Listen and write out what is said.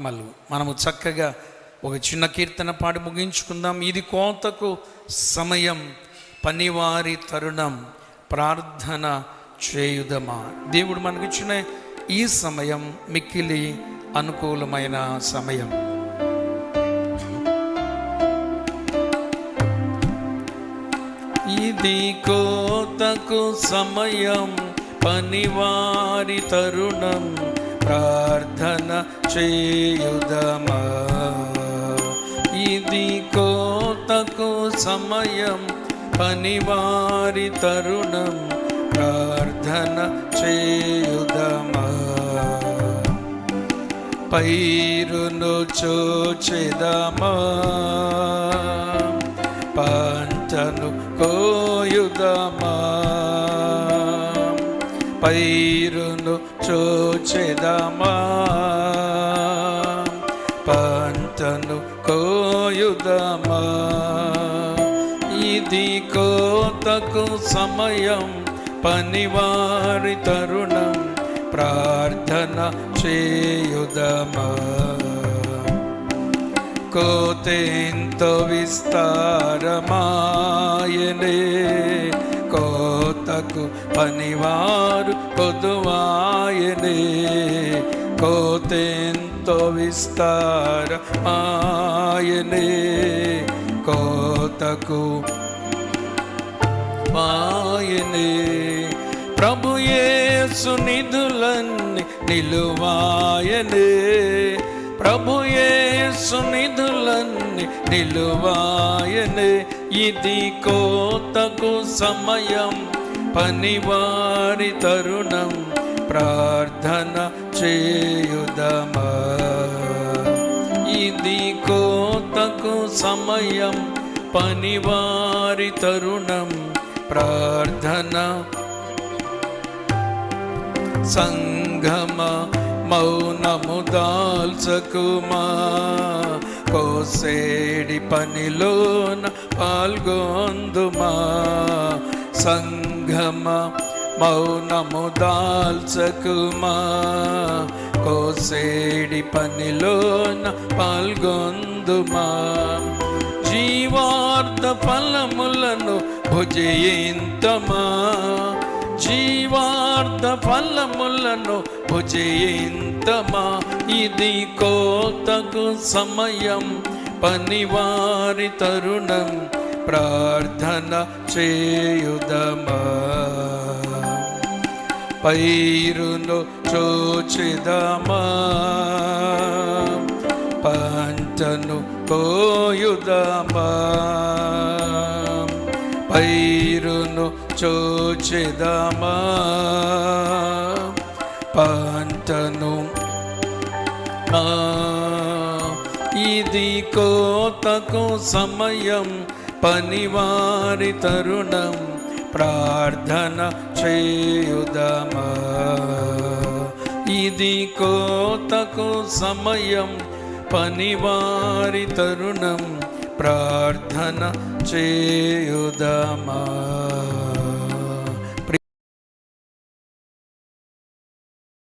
ఆత్మలు. మనము చక్కగా ఒక చిన్న కీర్తన పాడి ముగించుకుందాం. ఇది కోతకు సమయం, పనివారి తరుణం, ప్రార్థన చేయుదమా. దేవుడు మనకిచ్చిన ఈ సమయం మిక్కిలి అనుకూలమైన సమయం. ఇది కోతకు సమయం, పనివారి తరుణం, ప్రార్థన చేయుదమా. ఇది కోతకు సమయం, పనివారి తరుణం, ప్రార్థన చేయుదమా. పైరును చూచెదమా, పంటను కోయుదమా. పైరును చూచెదమా, పంటను కోయుదమా. ఇది కోతకు సమయం, పనివారి తరుణం, ప్రార్థన చేయుదమా. కోతెంతో విస్తారమాయనే, కోతకు పనివారు పొదువాయనే. కోతెంతో విస్తారమాయనే, కోతకు ఆయనే. ప్రభు యేసు నిధులన్నీ నిలువాయనే, ప్రభు యేసు నిధులన్నీ నిలువాయనే. ఇది కోతకు సమయం, పనివారి తరుణం, ప్రార్థన చేయుదమా. ఇది కోతకు సమయం, పనివారి తరుణం, ప్రార్థన. సంగమ మౌనము దాల్చకుమా, కోసేడి పనిలోన పాల్గొందుమా. సంగమ మౌనము దాల్చకుమా, కోసేడి పనిలోన పాల్గొందుమా. జీవార్థ ఫలములను భుజింతుమా, జీవార్థ ఫలములను భుజింతుమా. ఇది కోతకు సమయం, పనివారి తరుణం, ప్రార్థన చేయుదమా. పైరును చూచెదమా, పంటను కోయుదమా. పైరును చూచెదమా, పంటను. ఇది కోతకు సమయం, పనివారి తరుణం, ప్రార్థన చేయుదమా. ఇది కోతకు సమయం, పనివారి తరుణం, ప్రార్థన చేయుదమా.